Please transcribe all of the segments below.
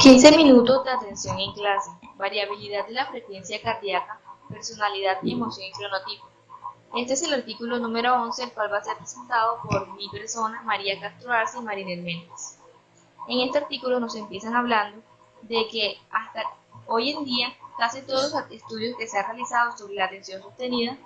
15 minutos de atención en clase, variabilidad de la frecuencia cardíaca, personalidad, emoción y cronotipo. Este es el artículo número 11, el cual va a ser presentado por mi persona, María Castro Arce y Marinel Méndez. En este artículo nos empiezan hablando de que hasta hoy en día casi todos los estudios que se han realizado sobre la atención sostenida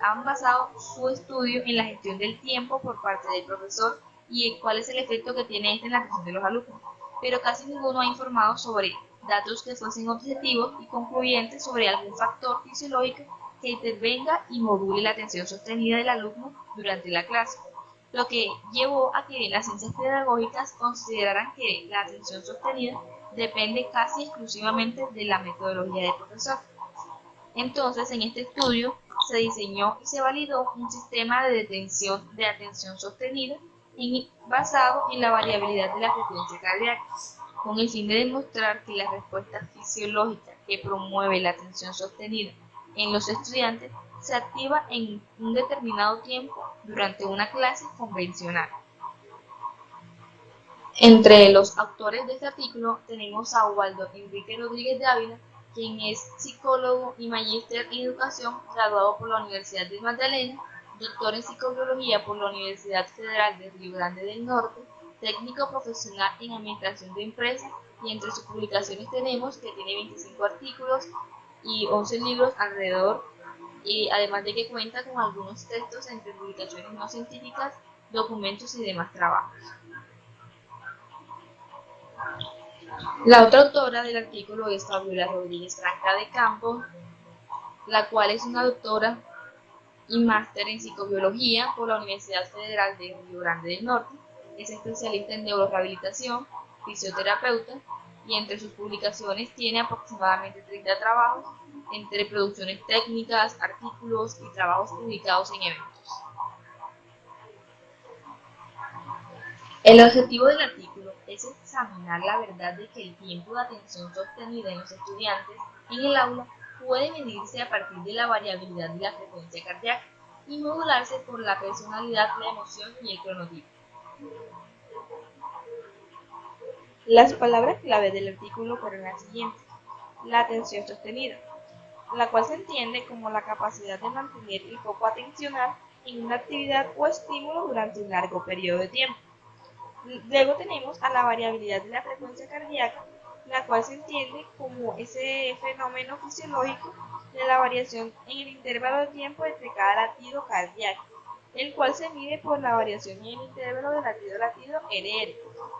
han basado su estudio en la gestión del tiempo por parte del profesor y cuál es el efecto que tiene este en la atención de los alumnos, pero casi ninguno ha informado sobre datos que fuesen objetivos y concluyentes sobre algún factor fisiológico que intervenga y module la atención sostenida del alumno durante la clase, lo que llevó a que las ciencias pedagógicas consideraran que la atención sostenida depende casi exclusivamente de la metodología del profesor. Entonces, en este estudio se diseñó y se validó un sistema de detención de atención sostenida basado en la variabilidad de la frecuencia cardíaca, con el fin de demostrar que la respuesta fisiológica que promueve la atención sostenida en los estudiantes se activa en un determinado tiempo durante una clase convencional. Entre los autores de este artículo tenemos a Waldo Enrique Rodríguez de Ávila, quien es psicólogo y magíster en educación, graduado por la Universidad de Magdalena, doctor en psicobiología por la Universidad Federal de Río Grande del Norte, técnico profesional en administración de empresas, y entre sus publicaciones tenemos que tiene 25 artículos y 11 libros alrededor, y además de que cuenta con algunos textos entre publicaciones no científicas, documentos y demás trabajos. La otra autora del artículo es Fabiola Rodríguez Tranca de Campos, la cual es una doctora y máster en psicobiología por la Universidad Federal de Río Grande del Norte. Es especialista en neurorehabilitación, fisioterapeuta, y entre sus publicaciones tiene aproximadamente 30 trabajos entre producciones técnicas, artículos y trabajos publicados en eventos. El objetivo del artículo es examinar la verdad de que el tiempo de atención sostenida en los estudiantes en el aula puede medirse a partir de la variabilidad de la frecuencia cardíaca y modularse por la personalidad, la emoción y el cronotipo. Las palabras clave del artículo fueron las siguientes: la atención sostenida, la cual se entiende como la capacidad de mantener el foco atencional en una actividad o estímulo durante un largo periodo de tiempo. Luego tenemos a la variabilidad de la frecuencia cardíaca, la cual se entiende como ese fenómeno fisiológico de la variación en el intervalo de tiempo entre cada latido cardíaco, el cual se mide por la variación en el intervalo de latido a latido LR.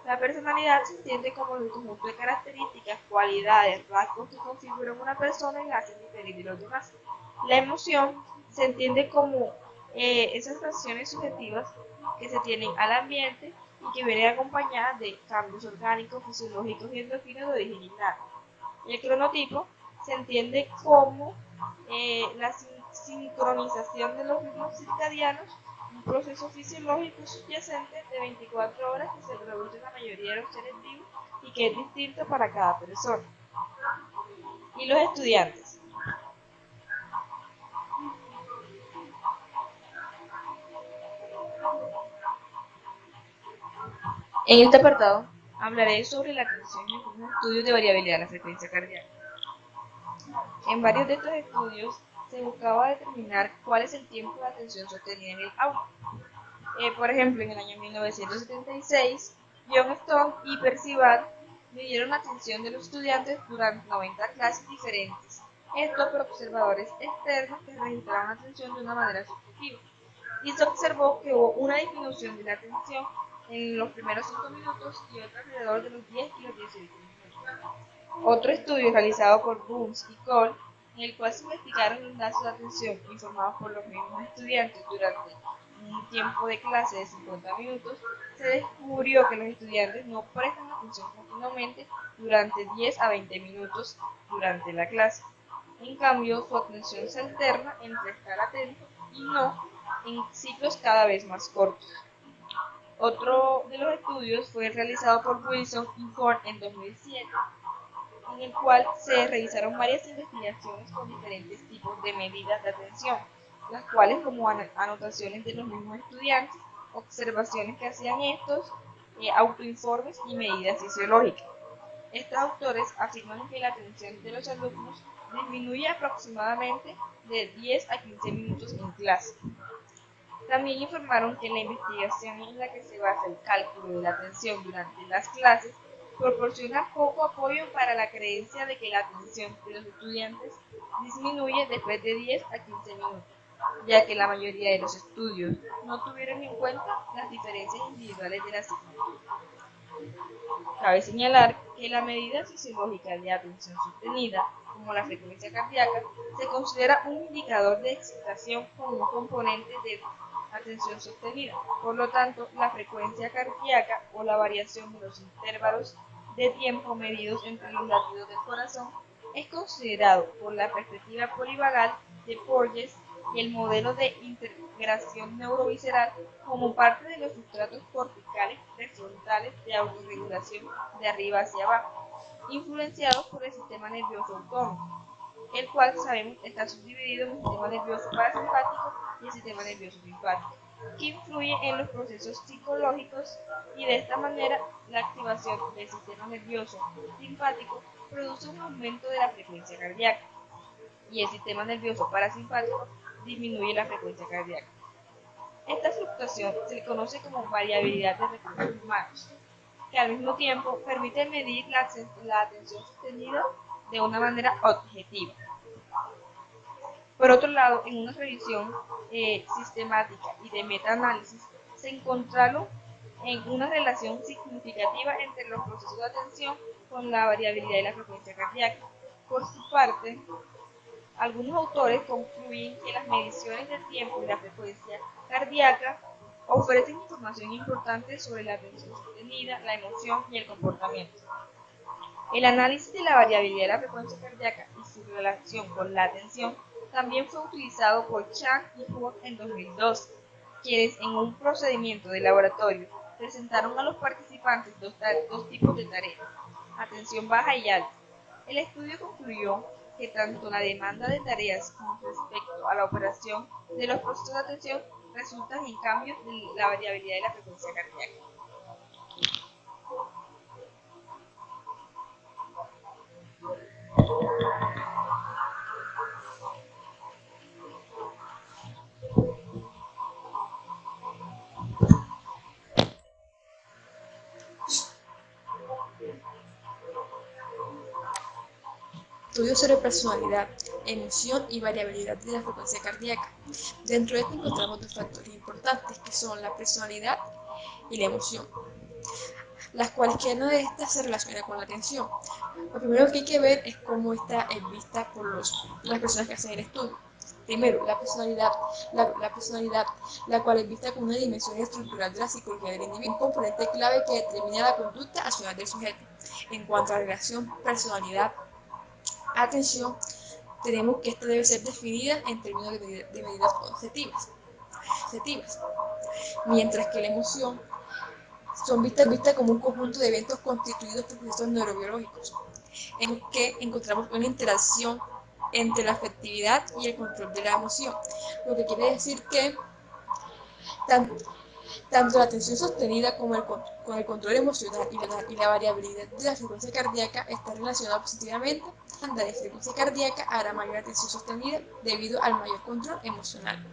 La personalidad se entiende como el conjunto de características, cualidades, rasgos que configuran una persona y la hacen diferir de los demás. La emoción se entiende como esas reacciones subjetivas que se tienen al ambiente y que vienen acompañadas de cambios orgánicos, fisiológicos y endocrinos de origen innato. El cronotipo se entiende como la sincronización de los ritmos circadianos, un proceso fisiológico subyacente de 24 horas que se produce en la mayoría de los seres vivos y que es distinto para cada persona. Y los estudiantes. En este apartado hablaré sobre la atención en algunos estudios de variabilidad de la frecuencia cardíaca. En varios de estos estudios se buscaba determinar cuál es el tiempo de atención sostenida en el aula. Por ejemplo, en el año 1976, John Stone y Percival midieron la atención de los estudiantes durante 90 clases diferentes, esto por observadores externos que registraban atención de una manera subjetiva, y se observó que hubo una disminución de la atención en los primeros 5 minutos y otra alrededor de los 10 y los 18 minutos. Otro estudio realizado por Burns y Cole, en el cual se investigaron los lazos de atención informados por los mismos estudiantes durante un tiempo de clase de 50 minutos, se descubrió que los estudiantes no prestan atención continuamente durante 10 a 20 minutos durante la clase. En cambio, su atención se alterna entre estar atento y no en ciclos cada vez más cortos. Otro de los estudios fue realizado por Wilson y Horn en 2007, en el cual se realizaron varias investigaciones con diferentes tipos de medidas de atención, las cuales como anotaciones de los mismos estudiantes, observaciones que hacían estos, autoinformes y medidas fisiológicas. Estos autores afirman que la atención de los alumnos disminuye aproximadamente de 10 a 15 minutos en clase. También informaron que la investigación en la que se basa el cálculo de la atención durante las clases proporciona poco apoyo para la creencia de que la atención de los estudiantes disminuye después de 10 a 15 minutos, ya que la mayoría de los estudios no tuvieron en cuenta las diferencias individuales de la asignatura. Cabe señalar que la medida fisiológica de atención sostenida, como la frecuencia cardíaca, se considera un indicador de excitación con un componente de atención sostenida. Por lo tanto, la frecuencia cardíaca o la variación de los intervalos de tiempo medidos entre los latidos del corazón es considerado por la perspectiva polivagal de Porges y el modelo de integración neurovisceral como parte de los sustratos corticales prefrontales de autorregulación de arriba hacia abajo, influenciados por el sistema nervioso autónomo, el cual sabemos está subdividido en el sistema nervioso parasimpático y el sistema nervioso simpático, que influye en los procesos psicológicos, y de esta manera la activación del sistema nervioso simpático produce un aumento de la frecuencia cardíaca y el sistema nervioso parasimpático disminuye la frecuencia cardíaca. Esta fluctuación se le conoce como variabilidad de recursos humanos, que al mismo tiempo permite medir la atención sostenida de una manera objetiva. Por otro lado, en una revisión sistemática y de metaanálisis, se encontraron en una relación significativa entre los procesos de atención con la variabilidad de la frecuencia cardíaca. Por su parte, algunos autores concluyen que las mediciones del tiempo y la frecuencia cardíaca ofrecen información importante sobre la atención sostenida, la emoción y el comportamiento. El análisis de la variabilidad de la frecuencia cardíaca y su relación con la atención también fue utilizado por Chang y Huang en 2012, quienes en un procedimiento de laboratorio presentaron a los participantes dos tipos de tareas, atención baja y alta. El estudio concluyó que tanto la demanda de tareas con respecto a la operación de los procesos de atención resultan en cambios de la variabilidad de la frecuencia cardíaca. Estudios sobre personalidad, emoción y variabilidad de la frecuencia cardíaca. Dentro de esto encontramos dos factores importantes que son la personalidad y la emoción, las cuales cada una de estas se relaciona con la atención. Lo primero que hay que ver es cómo esta es vista por las personas que hacen el estudio. Primero, la personalidad, la cual es vista como una dimensión estructural de la psicología del individuo, un componente clave que determina la conducta accional del sujeto. En cuanto a la relación personalidad-atención, tenemos que esta debe ser definida en términos de medidas objetivas, mientras que la emoción son vistas como un conjunto de eventos constituidos por procesos neurobiológicos, en que encontramos una interacción entre la afectividad y el control de la emoción, lo que quiere decir que tanto la atención sostenida como con el control emocional y la variabilidad de la frecuencia cardíaca está relacionada positivamente. La banda de frecuencia cardíaca hará mayor atención sostenida debido al mayor control emocional.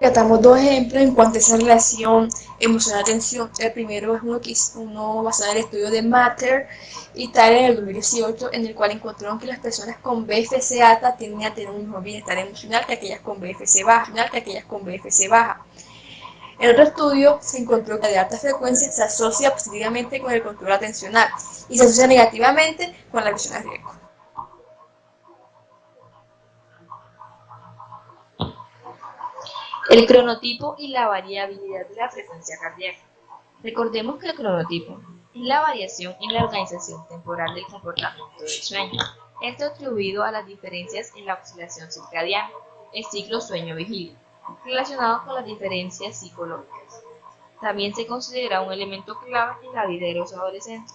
Tratamos dos ejemplos en cuanto a esa relación emocional-atención. El primero es uno basado en el estudio de Matter y tal en el 2018, en el cual encontraron que las personas con BFC alta tienden a tener un mejor bienestar emocional que aquellas con BFC baja. En otro estudio se encontró que la de alta frecuencia se asocia positivamente con el control atencional y se asocia negativamente con la visión a riesgo. El cronotipo y la variabilidad de la frecuencia cardíaca. Recordemos que el cronotipo es la variación en la organización temporal del comportamiento del sueño. Esto atribuido a las diferencias en la oscilación circadiana, el ciclo sueño-vigilia, relacionado con las diferencias psicológicas. También se considera un elemento clave en la vida de los adolescentes,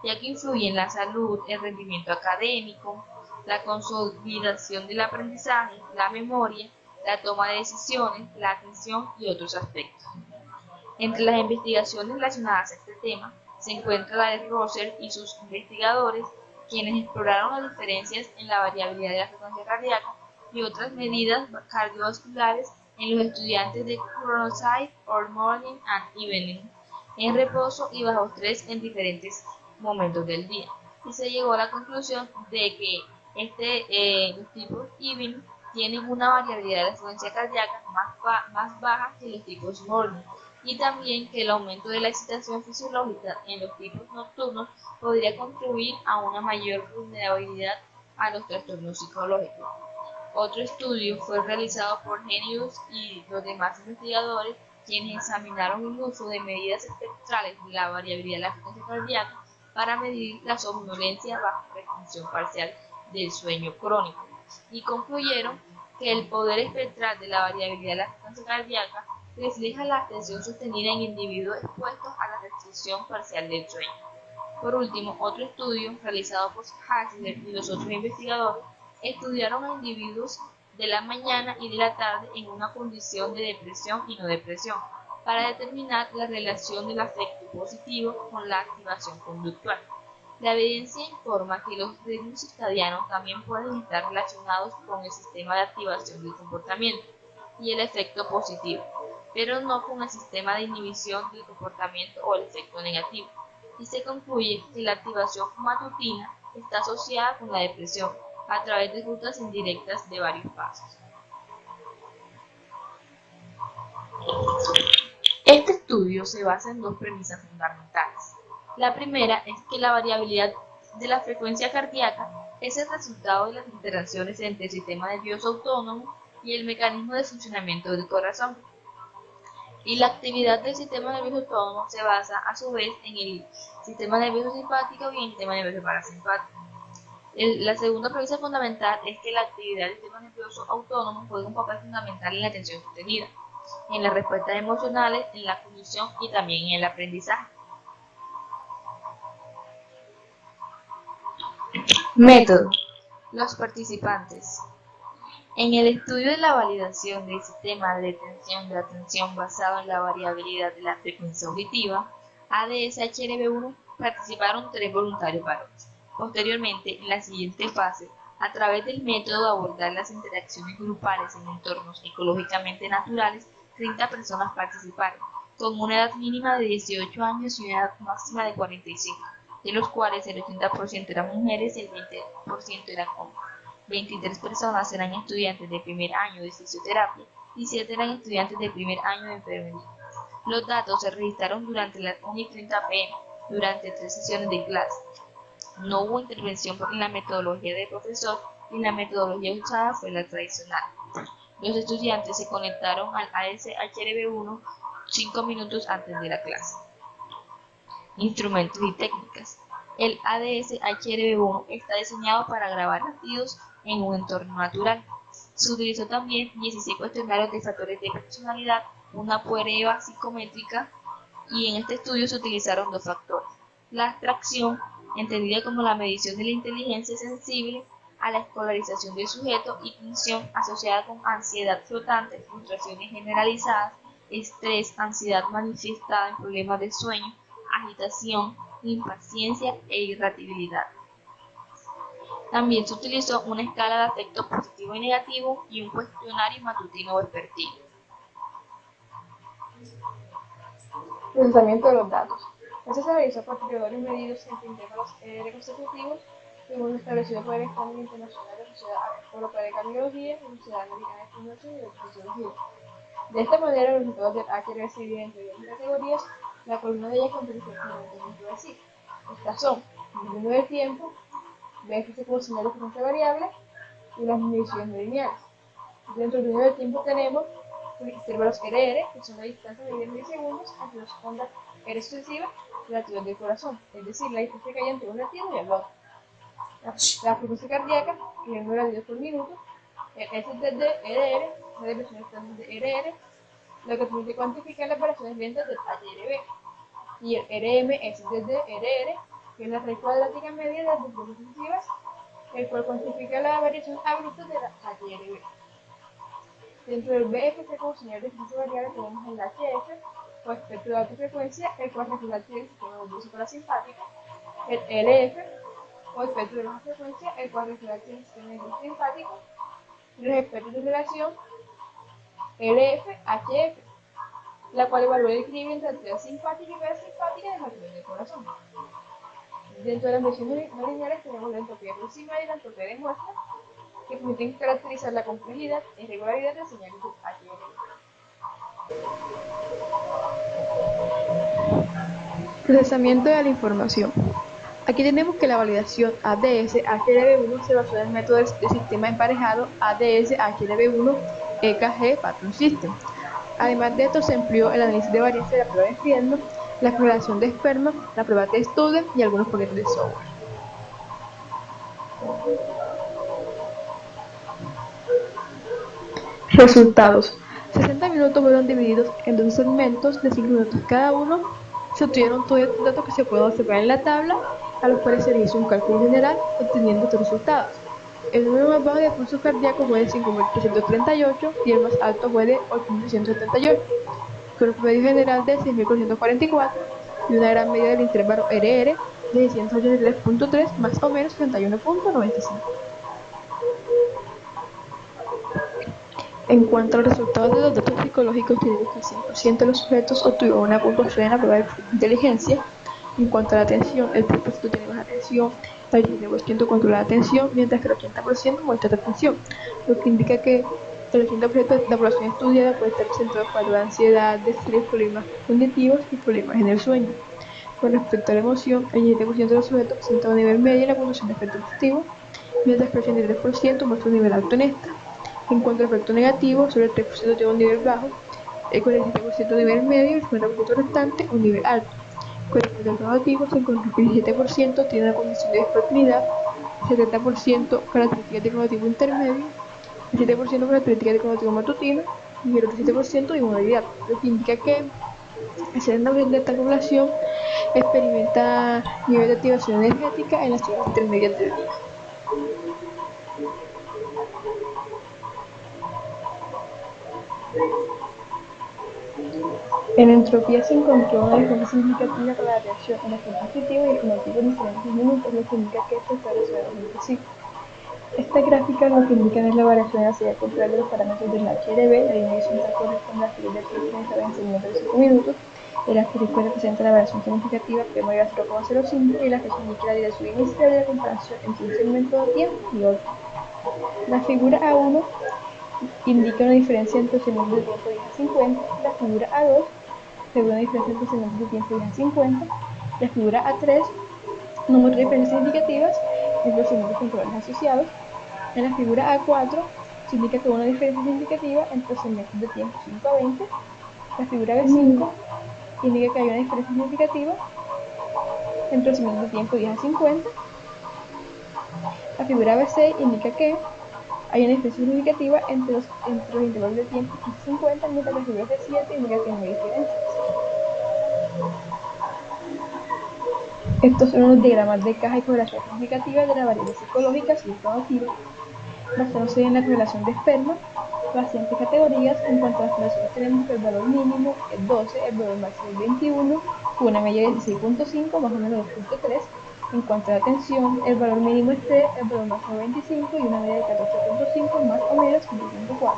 ya que influye en la salud, el rendimiento académico, la consolidación del aprendizaje, la memoria, la toma de decisiones, la atención y otros aspectos. Entre las investigaciones relacionadas a este tema se encuentra David Russell y sus investigadores, quienes exploraron las diferencias en la variabilidad de la frecuencia cardíaca y otras medidas cardiovasculares en los estudiantes de chronotype or morning and evening, en reposo y bajo estrés en diferentes momentos del día. Y se llegó a la conclusión de que los tipos evening tienen una variabilidad de la frecuencia cardíaca más baja que los tipos morning, y también que el aumento de la excitación fisiológica en los tipos nocturnos podría contribuir a una mayor vulnerabilidad a los trastornos psicológicos. Otro estudio fue realizado por Genius y los demás investigadores, quienes examinaron el uso de medidas espectrales de la variabilidad de la frecuencia cardíaca para medir la somnolencia bajo restricción parcial del sueño crónico, y concluyeron que el poder espectral de la variabilidad de la frecuencia cardíaca refleja la atención sostenida en individuos expuestos a la restricción parcial del sueño. Por último, otro estudio realizado por Hasler y los otros investigadores estudiaron a individuos de la mañana y de la tarde en una condición de depresión y no depresión, para determinar la relación del afecto positivo con la activación conductual. La evidencia informa que los ritmos circadianos también pueden estar relacionados con el sistema de activación del comportamiento y el efecto positivo, pero no con el sistema de inhibición del comportamiento o el efecto negativo, y se concluye que la activación matutina está asociada con la depresión a través de rutas indirectas de varios pasos. Este estudio se basa en dos premisas fundamentales. La primera es que la variabilidad de la frecuencia cardíaca es el resultado de las interacciones entre el sistema nervioso autónomo y el mecanismo de funcionamiento del corazón. Y la actividad del sistema nervioso autónomo se basa a su vez en el sistema nervioso simpático y en el sistema nervioso parasimpático. La segunda premisa fundamental es que la actividad del sistema nervioso autónomo juega un papel fundamental en la atención sostenida, en las respuestas emocionales, en la cognición y también en el aprendizaje. Método. Los participantes. En el estudio de la validación del sistema de detención de atención basado en la variabilidad de la frecuencia auditiva, ADS-HRV1, participaron 3 voluntarios varones. Posteriormente, en la siguiente fase, a través del método de abordar las interacciones grupales en entornos ecológicamente naturales, 30 personas participaron, con una edad mínima de 18 años y una edad máxima de 45, de los cuales el 80% eran mujeres y el 20% eran hombres. 23 personas eran estudiantes de primer año de fisioterapia y 7 eran estudiantes de primer año de enfermería. Los datos se registraron durante las 1:30 p.m. durante 3 sesiones de clase. No hubo intervención en la metodología del profesor y la metodología usada fue la tradicional. Los estudiantes se conectaron al ADS-HRV1 5 minutos antes de la clase. Instrumentos y técnicas. El ADS-HRV1 está diseñado para grabar latidos en un entorno natural. Se utilizó también 16 cuestionarios de factores de personalidad, una prueba psicométrica, y en este estudio se utilizaron 2 factores: la abstracción, entendida como la medición de la inteligencia sensible a la escolarización del sujeto, y tensión, asociada con ansiedad flotante, frustraciones generalizadas, estrés, ansiedad manifestada en problemas de sueño, agitación, impaciencia e irritabilidad. También se utilizó una escala de afecto positivo y negativo y un cuestionario matutino vespertino. Procesamiento de los datos. Esto se realizó por periodos medidos en intervalos consecutivos, según lo establecido por el Estándar Internacional de Sociedad Europea de Cardiología, Sociedad Americana de Fisiología y de Fisiología. De esta manera, los resultados del HRV se dividen entre 20 categorías, la columna de ellas contiene fundamentalmente decir. Estas son el número de tiempo, BFC como señal de frecuencia variable y las mediciones no lineales. Dentro del número de tiempo tenemos los intervalos RR, que son la distancia medida en milisegundos entre las ondas R sucesivas y latidos del corazón, es decir, la distancia que hay entre un latido y el otro. La frecuencia cardíaca, que es el número de latidos por minuto, el STD RR, la depresión estándar de RR, lo que permite cuantificar las variaciones lentas del HRV, y el RM-STD-RR, que es la raíz cuadrática media de las distancias sucesivas, el cual cuantifica la variación abrupta de la HRV. Dentro del BFC como señal de frecuencia variable tenemos el HF, o espectro de alta frecuencia, el cual refleja el sistema nervioso parasimpático. El LF o espectro de baja frecuencia, el cual refleja el sistema nervioso simpático. Y los espectros de relación LF-HF, la cual evalúa el equilibrio entre actividad simpática y parasimpática de las arterias del corazón. Dentro de las mediciones no lineales tenemos la entropía aproximada y la entropía de muestra, que permiten caracterizar la complejidad e irregularidad de señales de HLB. Procesamiento de la información. Aquí tenemos que la validación ADS-HLB1 se basó en el método de sistema emparejado ADS-HLB1 EKG Pattern System. Además de esto, se empleó el análisis de varianza de la prueba de Friedman, la exploración de esperma, la prueba de Studer y algunos paquetes de software. Resultados. 60 minutos fueron divididos en 2 segmentos de 5 minutos cada uno. Se obtuvieron todos estos datos que se pueden observar en la tabla, a los cuales se le hizo un cálculo general, obteniendo estos resultados. El número más bajo de pulso cardíaco fue de 5.838 y el más alto fue de 8.178, con un promedio general de 6.444 y una gran medida del intervalo RR de 683.3 más o menos 61.95. En cuanto a los resultados de los datos psicológicos, tenemos que el 100% de los sujetos obtuvieron una puntuación en la prueba de inteligencia. En cuanto a la atención, el 3% tiene baja atención, el 17% controla la atención, mientras que el 80% muestra atención, lo que indica que el 80% de la población estudiada puede estar presentado por cuadros de ansiedad, de estrés, problemas cognitivos y problemas en el sueño. Con respecto a la emoción, el 17% de los sujetos presenta un nivel medio en la puntuación de efecto positivo, mientras que el 83% muestra un nivel alto en esta. En cuanto al efecto negativo, solo el 3% tiene un nivel bajo, el 47% un nivel medio y el 50% restante un nivel alto. Con respecto al negativo, se encontró que el 17% tiene una condición de discontinuidad, el 70% características de cognitivo intermedio, el 7% características de cognitivo matutino y el otro 7% de inmovilidad, lo que indica que el 70% de esta población experimenta nivel de activación energética en las horas intermedias del día. En entropía se encontró una diferencia significativa con la atención en efecto positivo y el cognitivo en diferentes minutos, lo que indica que esto está relacionado entre sí. Esta gráfica lo que indica es la variación de la serie cultural de los parámetros del HLB. La línea horizontal corresponde a la serie del tiempo en segmentos de 5 minutos. El asterisco representa la variación significativa P mayor a 0,05 y la fecha indica la dirección inicial de la comparación entre un segmento de tiempo y otro. La figura A1 indica una diferencia entre los segmentos de tiempo 10 a 50, la figura A2 revela una diferencia entre los segmentos de tiempo 10 a 50, la figura A3 no muestra diferencias significativas entre los segmentos temporales asociados. En la figura A4 se indica que hubo una diferencia significativa entre los segmentos de tiempo 5 a 20. La figura B5 indica que hay una diferencia significativa entre los segmentos de tiempo 10 a 50. La figura B6 indica que hay una diferencia significativa entre los intervalos de tiempo 15 a 50, mientras que la figura C7 indica que no hay diferencias. Estos son los diagramas de caja y correlación significativa de las variables psicológicas y cognitivas, basándose en la correlación de esperma. Las siguientes categorías. En cuanto a las correlaciones, tenemos que el valor mínimo es 12, el valor máximo es 21, con una media de 16.5, más o menos 2.3. En cuanto a la atención, el valor mínimo es 3, el valor máximo es 25 y una media de 14.5, más o menos 5.4.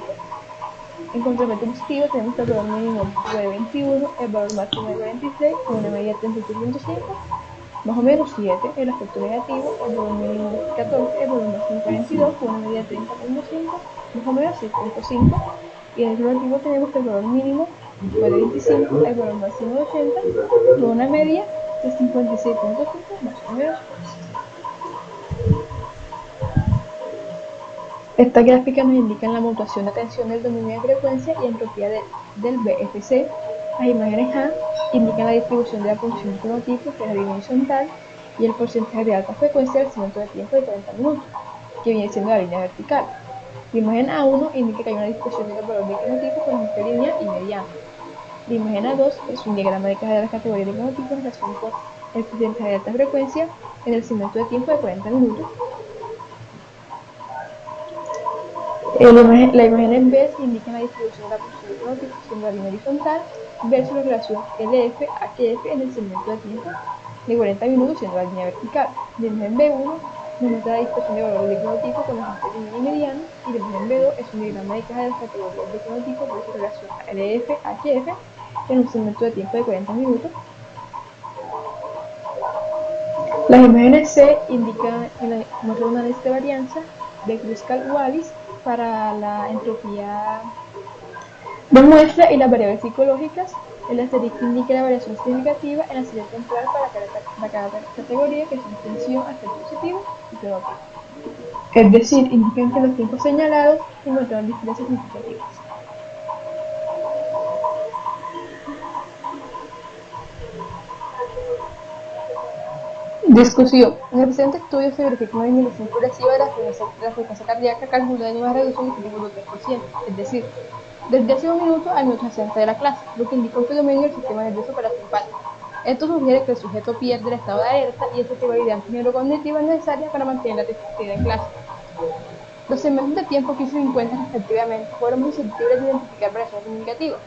En cuanto al efecto positivo, tenemos que el valor mínimo fue de 21, el valor máximo de 46, con una media de 38.5, más o menos 7. El aspecto negativo, el valor mínimo es 14, el valor máximo 42, con una media de 30.5, más o menos 6.5. Y en el relativo tenemos que el valor mínimo fue de 25, el valor máximo de 80, con una media de 56.5, más o menos 11. Esta gráfica nos indica la mutuación de atención del dominio de frecuencia y entropía del BFC. Las imágenes A indican la distribución de la función de fenotipo, que es la línea horizontal, y el porcentaje de alta frecuencia del segmento de tiempo de 40 minutos, que viene siendo la línea vertical. La imagen A1 indica que hay una distribución de los valores de fenotipo con esta línea y mediana. La imagen A2 es un diagrama de caja de las categorías de fenotipos en relación con el porcentaje de alta frecuencia en el segmento de tiempo de 40 minutos. La imagen en B indica la distribución de la porción del cronotipo siendo la línea horizontal versus la relación LF-HF en el segmento de tiempo de 40 minutos siendo la línea vertical. La imagen B1 nos muestra la dispersión de valores de cronotipo con los índices de media y mediano, y la imagen B2 es un diagrama de caja de las categorías de cronotipo versus relación LF-HF en un segmento de tiempo de 40 minutos. Las imágenes C muestran un análisis de varianza de Kruskal-Wallis para la entropía de muestra y las variables psicológicas. El asterisco indica la variación significativa en la serie temporal para cada categoría, que son tensión, aspecto positivo y cronotipo. Es decir, indican que en los tiempos señalados se encontraron diferencias significativas. Discusión. En el presente estudio se verifica una disminución progresiva de la frecuencia cardíaca calculada en una reducción de tipo de 3%, es decir, desde hace 1 minuto al minuto 60 de la clase, lo que indica un predominio del sistema nervioso parasimpático. Esto sugiere que el sujeto pierde el estado de alerta y esa actividad neurocognitiva necesaria para mantener la atención en clase. Los segmentos de tiempo que se encuentran respectivamente fueron muy susceptibles de identificar variaciones significativas,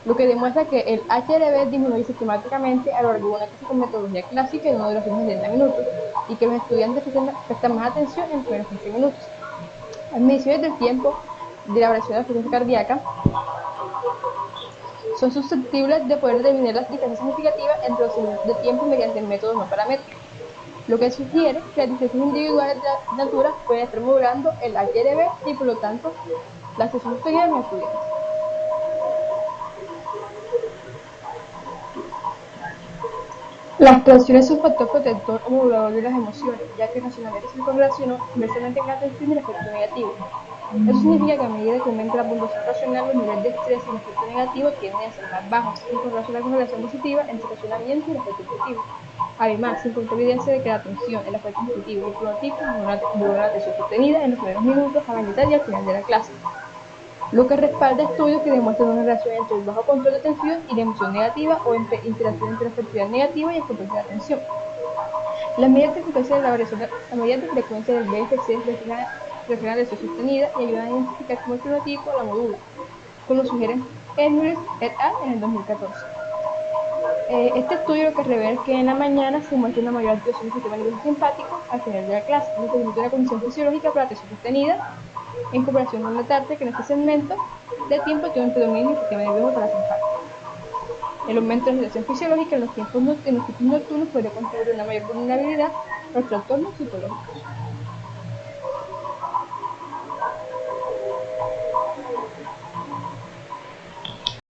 lo que demuestra que el HRV disminuye sistemáticamente a lo largo de una clase con metodología clásica en una duración de 70 minutos y que los estudiantes prestan más atención en los primeros 15 minutos. Las mediciones del tiempo de la variación de la frecuencia cardíaca son susceptibles de poder determinar las diferencias significativas entre los segmentos de tiempo mediante métodos no paramétricos, lo que sugiere que las diferencias individuales de altura pueden estar modulando el HRV y por lo tanto la atención sostenida de los estudiantes. Las tensiones son un factor protector o modulador de las emociones, ya que racionalmente se correlacionan inversamente con la atención y el efecto negativo. Eso significa que a medida que aumenta la puntuación racional, los niveles de estrés y el efecto negativo tienden a ser más bajos, en correlación a la correlación positiva entre el racionamiento y el efecto positivo. Además, se encontró evidencia de que la atención, el efecto positivo y el cronotipo modulan la atención sostenida en los primeros minutos, a la mitad y al final de la clase, lo que respalda estudios que demuestran una relación entre el bajo control de atención y la emoción negativa o entre interacción entre la afectividad negativa y el control de la atención. Las medidas de frecuencia del BFC reflejan la atención sostenida y ayudan a identificar cómo el fenotipo la modula, como lo sugieren Edwards et al. En el 2014. Este estudio lo que revela es que en la mañana se muestra una mayor activación del sistema nervioso simpático al final de la clase, lo que permite una condición fisiológica para la atención sostenida, en comparación con la tarde, que en este segmento de tiempo tiene un predominio del sistema nervioso parasimpático. El aumento de la agitación fisiológica en los tiempos nocturnos podría contribuir a una mayor vulnerabilidad a los trastornos psicológicos.